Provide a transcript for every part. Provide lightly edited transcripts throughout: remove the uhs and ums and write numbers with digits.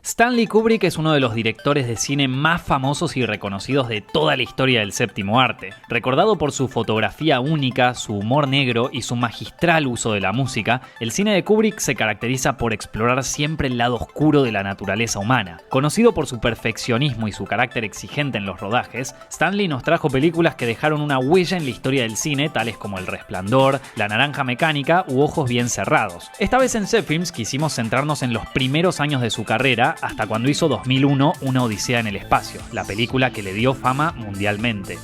Stanley Kubrick es uno de los directores de cine más famosos y reconocidos de toda la historia del séptimo arte. Recordado por su fotografía única, su humor negro y su magistral uso de la música, el cine de Kubrick se caracteriza por explorar siempre el lado oscuro de la naturaleza humana. Conocido por su perfeccionismo y su carácter exigente en los rodajes, Stanley nos trajo películas que dejaron una huella en la historia del cine, tales como El Resplandor, La Naranja Mecánica u Ojos Bien Cerrados. Esta vez en Zepfilms quisimos centrarnos en los primeros años de su carrera, hasta cuando hizo 2001 Una Odisea en el Espacio, la película que le dio fama mundialmente.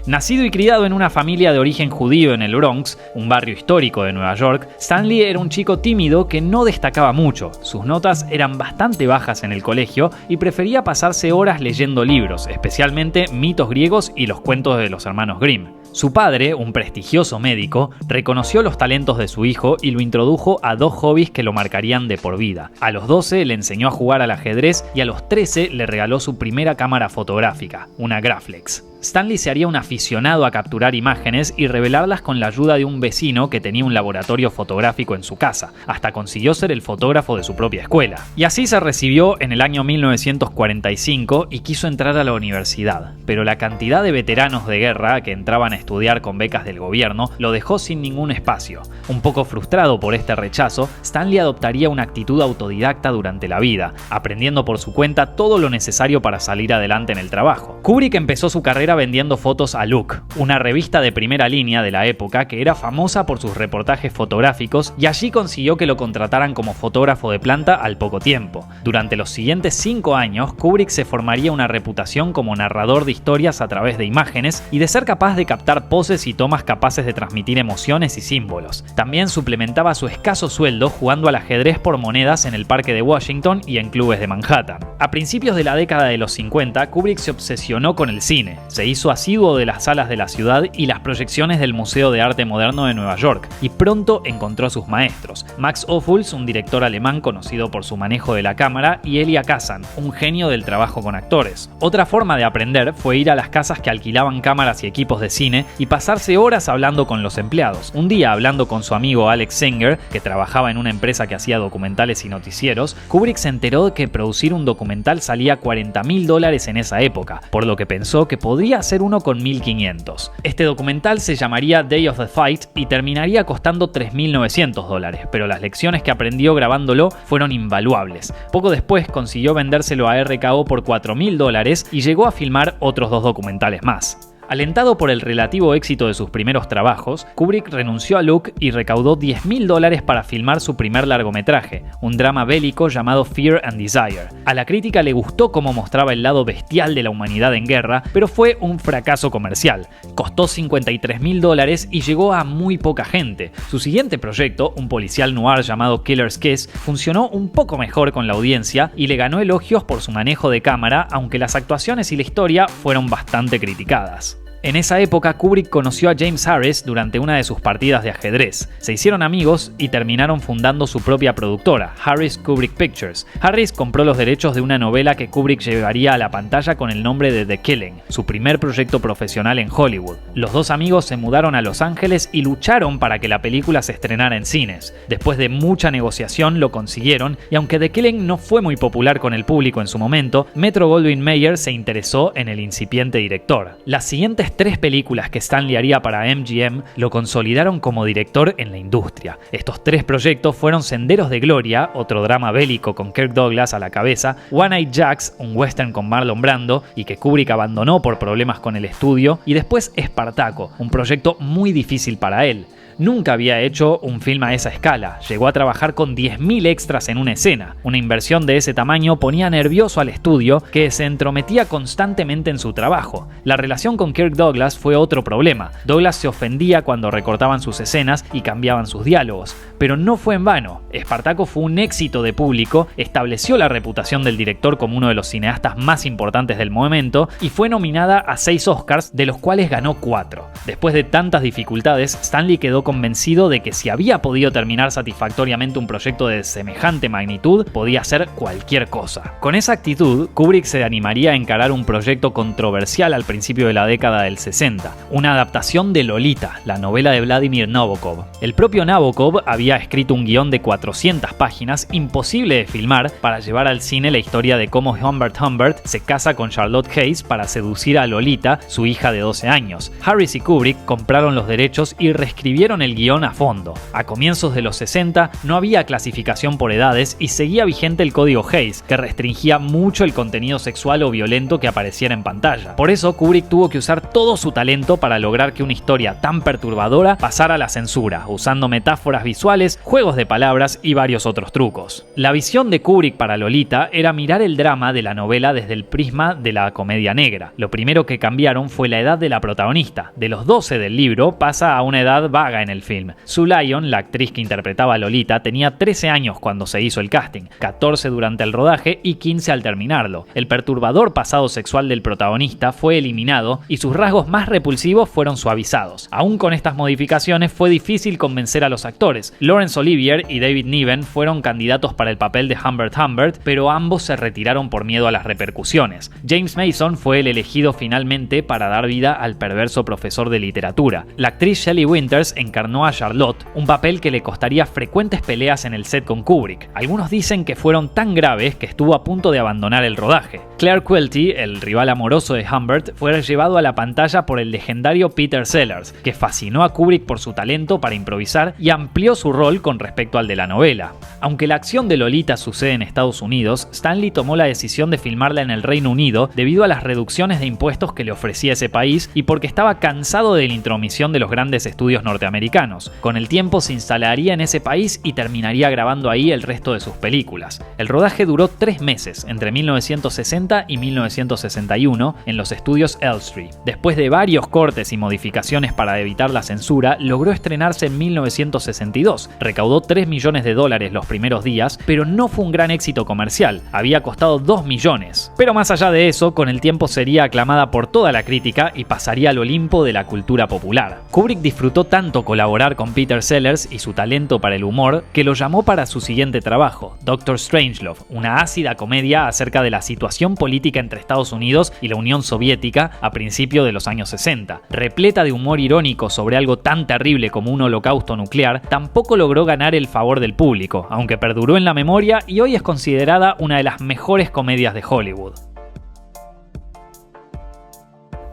Nacido y criado en una familia de origen judío en el Bronx, un barrio histórico de Nueva York, Stanley era un chico tímido que no destacaba mucho. Sus notas eran bastante bajas en el colegio y prefería pasarse horas leyendo libros, especialmente mitos griegos y los cuentos de los hermanos Grimm. Su padre, un prestigioso médico, reconoció los talentos de su hijo y lo introdujo a dos hobbies que lo marcarían de por vida. A los 12 le enseñó a jugar al ajedrez y a los 13 le regaló su primera cámara fotográfica, una Graflex. Stanley se haría un aficionado a capturar imágenes y revelarlas con la ayuda de un vecino que tenía un laboratorio fotográfico en su casa. Hasta consiguió ser el fotógrafo de su propia escuela. Y así se recibió en el año 1945 y quiso entrar a la universidad. Pero la cantidad de veteranos de guerra que entraban a estudiar con becas del gobierno lo dejó sin ningún espacio. Un poco frustrado por este rechazo, Stanley adoptaría una actitud autodidacta durante la vida, aprendiendo por su cuenta todo lo necesario para salir adelante en el trabajo. Kubrick empezó su carrera vendiendo fotos a Look, una revista de primera línea de la época que era famosa por sus reportajes fotográficos, y allí consiguió que lo contrataran como fotógrafo de planta al poco tiempo. Durante los siguientes 5 años, Kubrick se formaría una reputación como narrador de historias a través de imágenes y de ser capaz de captar poses y tomas capaces de transmitir emociones y símbolos. También suplementaba su escaso sueldo jugando al ajedrez por monedas en el Parque de Washington y en clubes de Manhattan. A principios de la década de los 50, Kubrick se obsesionó con el cine. Se hizo asiduo de las salas de la ciudad y las proyecciones del Museo de Arte Moderno de Nueva York, y pronto encontró a sus maestros, Max Ophüls, un director alemán conocido por su manejo de la cámara, y Elia Kazan, un genio del trabajo con actores. Otra forma de aprender fue ir a las casas que alquilaban cámaras y equipos de cine y pasarse horas hablando con los empleados. Un día, hablando con su amigo Alex Singer, que trabajaba en una empresa que hacía documentales y noticieros, Kubrick se enteró de que producir un documental salía $40.000 en esa época, por lo que pensó que podría hacer uno con 1.500. Este documental se llamaría Day of the Fight y terminaría costando $3.900, pero las lecciones que aprendió grabándolo fueron invaluables. Poco después consiguió vendérselo a RKO por $4.000 y llegó a filmar otros 2 documentales más. Alentado por el relativo éxito de sus primeros trabajos, Kubrick renunció a Look y recaudó $10.000 para filmar su primer largometraje, un drama bélico llamado Fear and Desire. A la crítica le gustó cómo mostraba el lado bestial de la humanidad en guerra, pero fue un fracaso comercial. Costó $53.000 y llegó a muy poca gente. Su siguiente proyecto, un policial noir llamado Killer's Kiss, funcionó un poco mejor con la audiencia y le ganó elogios por su manejo de cámara, aunque las actuaciones y la historia fueron bastante criticadas. En esa época, Kubrick conoció a James Harris durante una de sus partidas de ajedrez. Se hicieron amigos y terminaron fundando su propia productora, Harris Kubrick Pictures. Harris compró los derechos de una novela que Kubrick llevaría a la pantalla con el nombre de The Killing, su primer proyecto profesional en Hollywood. Los dos amigos se mudaron a Los Ángeles y lucharon para que la película se estrenara en cines. Después de mucha negociación lo consiguieron, y aunque The Killing no fue muy popular con el público en su momento, Metro-Goldwyn-Mayer se interesó en el incipiente director. Las siguientes 3 películas que Stanley haría para MGM lo consolidaron como director en la industria. Estos 3 proyectos fueron Senderos de Gloria, otro drama bélico con Kirk Douglas a la cabeza, One-Eyed Jacks, un western con Marlon Brando y que Kubrick abandonó por problemas con el estudio, y después Espartaco, un proyecto muy difícil para él. Nunca había hecho un film a esa escala. Llegó a trabajar con 10.000 extras en una escena. Una inversión de ese tamaño ponía nervioso al estudio, que se entrometía constantemente en su trabajo. La relación con Kirk Douglas fue otro problema. Douglas se ofendía cuando recortaban sus escenas y cambiaban sus diálogos. Pero no fue en vano. Espartaco fue un éxito de público, estableció la reputación del director como uno de los cineastas más importantes del momento y fue nominada a 6 Oscars, de los cuales ganó 4. Después de tantas dificultades, Stanley quedó convencido de que si había podido terminar satisfactoriamente un proyecto de semejante magnitud, podía hacer cualquier cosa. Con esa actitud, Kubrick se animaría a encarar un proyecto controversial al principio de la década del 60, una adaptación de Lolita, la novela de Vladimir Nabokov. El propio Nabokov había escrito un guión de 400 páginas imposible de filmar para llevar al cine la historia de cómo Humbert Humbert se casa con Charlotte Hayes para seducir a Lolita, su hija de 12 años. Harris y Kubrick compraron los derechos y reescribieron el guión a fondo. A comienzos de los 60 no había clasificación por edades y seguía vigente el código Hayes, que restringía mucho el contenido sexual o violento que apareciera en pantalla. Por eso Kubrick tuvo que usar todo su talento para lograr que una historia tan perturbadora pasara a la censura, usando metáforas visuales, juegos de palabras y varios otros trucos. La visión de Kubrick para Lolita era mirar el drama de la novela desde el prisma de la comedia negra. Lo primero que cambiaron fue la edad de la protagonista. De los 12 del libro pasa a una edad vaga en el film. Sue Lyon, la actriz que interpretaba a Lolita, tenía 13 años cuando se hizo el casting, 14 durante el rodaje y 15 al terminarlo. El perturbador pasado sexual del protagonista fue eliminado y sus rasgos más repulsivos fueron suavizados. Aún con estas modificaciones fue difícil convencer a los actores. Laurence Olivier y David Niven fueron candidatos para el papel de Humbert Humbert, pero ambos se retiraron por miedo a las repercusiones. James Mason fue el elegido finalmente para dar vida al perverso profesor de literatura. La actriz Shelley Winters encarnó a Charlotte, un papel que le costaría frecuentes peleas en el set con Kubrick. Algunos dicen que fueron tan graves que estuvo a punto de abandonar el rodaje. Claire Quelty, el rival amoroso de Humbert, fue llevado a la pantalla por el legendario Peter Sellers, que fascinó a Kubrick por su talento para improvisar y amplió su rol con respecto al de la novela. Aunque la acción de Lolita sucede en Estados Unidos, Stanley tomó la decisión de filmarla en el Reino Unido debido a las reducciones de impuestos que le ofrecía ese país y porque estaba cansado de la intromisión de los grandes estudios norteamericanos. Con el tiempo se instalaría en ese país y terminaría grabando ahí el resto de sus películas. El rodaje duró 3 meses, entre 1960 y 1961, en los estudios Elstree. Después de varios cortes y modificaciones para evitar la censura, logró estrenarse en 1962. Recaudó $3 millones los primeros días, pero no fue un gran éxito comercial. Había costado 2 millones. Pero más allá de eso, con el tiempo sería aclamada por toda la crítica y pasaría al Olimpo de la cultura popular. Kubrick disfrutó tanto colaborar con Peter Sellers y su talento para el humor que lo llamó para su siguiente trabajo, Dr. Strangelove, una ácida comedia acerca de la situación política entre Estados Unidos y la Unión Soviética a principios de los años 60. Repleta de humor irónico sobre algo tan terrible como un holocausto nuclear, tampoco logró ganar el favor del público, aunque perduró en la memoria y hoy es considerada una de las mejores comedias de Hollywood.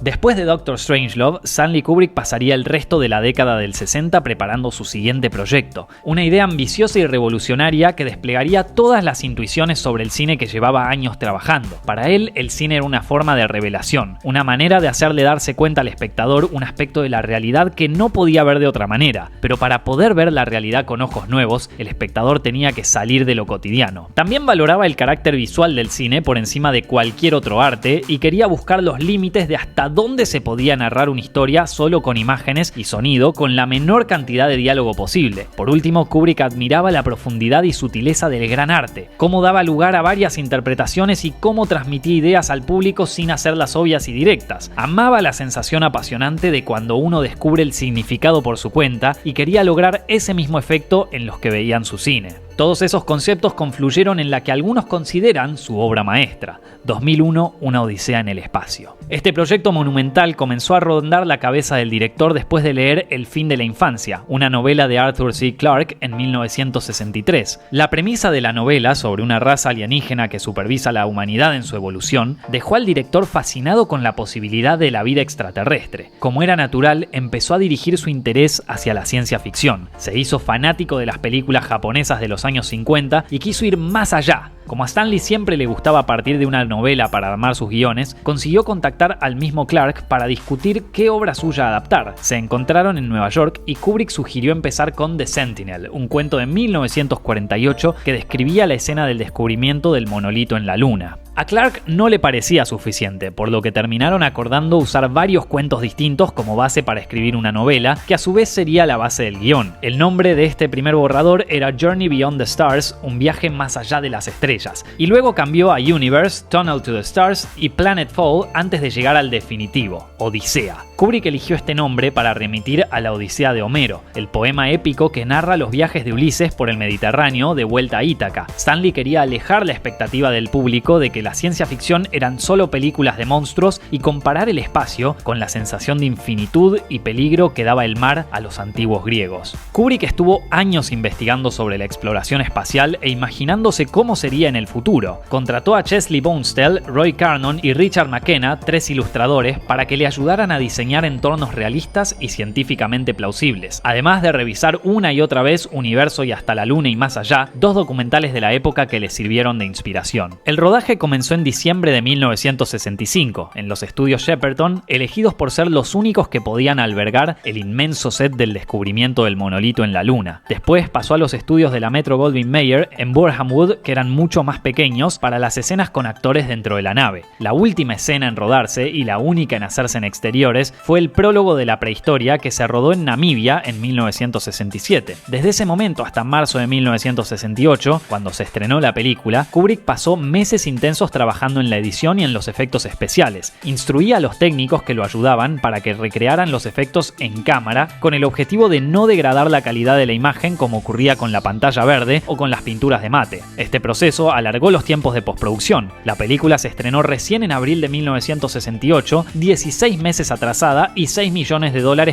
Después de Dr. Strangelove, Stanley Kubrick pasaría el resto de la década del 60 preparando su siguiente proyecto, una idea ambiciosa y revolucionaria que desplegaría todas las intuiciones sobre el cine que llevaba años trabajando. Para él, el cine era una forma de revelación, una manera de hacerle darse cuenta al espectador un aspecto de la realidad que no podía ver de otra manera, pero para poder ver la realidad con ojos nuevos, el espectador tenía que salir de lo cotidiano. También valoraba el carácter visual del cine por encima de cualquier otro arte y quería buscar los límites de hasta dónde se podía narrar una historia solo con imágenes y sonido con la menor cantidad de diálogo posible. Por último, Kubrick admiraba la profundidad y sutileza del gran arte, cómo daba lugar a varias interpretaciones y cómo transmitía ideas al público sin hacerlas obvias y directas. Amaba la sensación apasionante de cuando uno descubre el significado por su cuenta y quería lograr ese mismo efecto en los que veían su cine. Todos esos conceptos confluyeron en la que algunos consideran su obra maestra, 2001, una odisea en el espacio. Este proyecto monumental comenzó a rondar la cabeza del director después de leer El fin de la infancia, una novela de Arthur C. Clarke en 1963. La premisa de la novela, sobre una raza alienígena que supervisa la humanidad en su evolución, dejó al director fascinado con la posibilidad de la vida extraterrestre. Como era natural, empezó a dirigir su interés hacia la ciencia ficción. Se hizo fanático de las películas japonesas de los años 50 y quiso ir más allá. Como a Stanley siempre le gustaba partir de una novela para armar sus guiones, consiguió contactar al mismo Clarke para discutir qué obra suya adaptar. Se encontraron en Nueva York y Kubrick sugirió empezar con The Sentinel, un cuento de 1948 que describía la escena del descubrimiento del monolito en la Luna. A Clarke no le parecía suficiente, por lo que terminaron acordando usar varios cuentos distintos como base para escribir una novela, que a su vez sería la base del guión. El nombre de este primer borrador era Journey Beyond the Stars, un viaje más allá de las estrellas, y luego cambió a Universe, Tunnel to the Stars y Planetfall antes de llegar al definitivo, Odisea. Kubrick eligió este nombre para remitir a la Odisea de Homero, el poema épico que narra los viajes de Ulises por el Mediterráneo de vuelta a Ítaca. Stanley quería alejar la expectativa del público de que la ciencia ficción eran solo películas de monstruos y comparar el espacio con la sensación de infinitud y peligro que daba el mar a los antiguos griegos. Kubrick estuvo años investigando sobre la exploración espacial e imaginándose cómo sería en el futuro. Contrató a Chesley Bonestell, Roy Carnon y Richard McKenna, 3 ilustradores, para que le ayudaran a diseñar entornos realistas y científicamente plausibles, además de revisar una y otra vez Universo y hasta la Luna y más allá, 2 documentales de la época que les sirvieron de inspiración. El rodaje comenzó en diciembre de 1965, en los estudios Shepperton, elegidos por ser los únicos que podían albergar el inmenso set del descubrimiento del monolito en la Luna. Después pasó a los estudios de la Metro-Goldwyn-Mayer en Burham Wood, que eran mucho más pequeños, para las escenas con actores dentro de la nave. La última escena en rodarse, y la única en hacerse en exteriores, fue el prólogo de la prehistoria que se rodó en Namibia en 1967. Desde ese momento hasta marzo de 1968, cuando se estrenó la película, Kubrick pasó meses intensos trabajando en la edición y en los efectos especiales. Instruía a los técnicos que lo ayudaban para que recrearan los efectos en cámara, con el objetivo de no degradar la calidad de la imagen como ocurría con la pantalla verde o con las pinturas de mate. Este proceso alargó los tiempos de postproducción. La película se estrenó recién en abril de 1968, 16 meses atrasada y $6 millones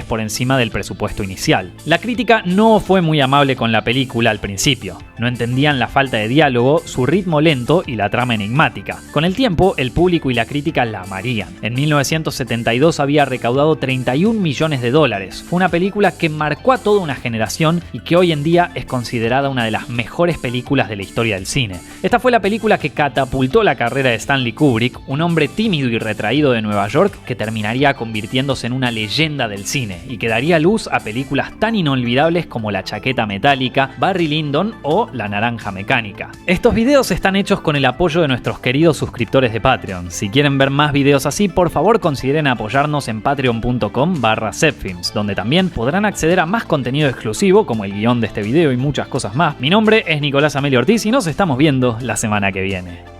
por encima del presupuesto inicial. La crítica no fue muy amable con la película al principio. No entendían la falta de diálogo, su ritmo lento y la trama enigmática. Con el tiempo, el público y la crítica la amarían. En 1972 había recaudado $31 millones. Fue una película que marcó a toda una generación y que hoy en día es considerada una de las mejores películas de la historia del cine. Esta fue la película que catapultó la carrera de Stanley Kubrick, un hombre tímido y retraído de Nueva York que terminaría convirtiéndose en una leyenda del cine y que daría luz a películas tan inolvidables como La chaqueta metálica, Barry Lyndon o La naranja mecánica. Estos videos están hechos con el apoyo de nuestros queridos suscriptores de Patreon. Si quieren ver más videos así, por favor consideren apoyarnos en patreon.com/zepfilms, donde también podrán acceder a más contenido exclusivo como el guión de este video y muchas cosas más. Mi nombre es Nicolás Amelio Ortiz y nos estamos viendo la semana que viene.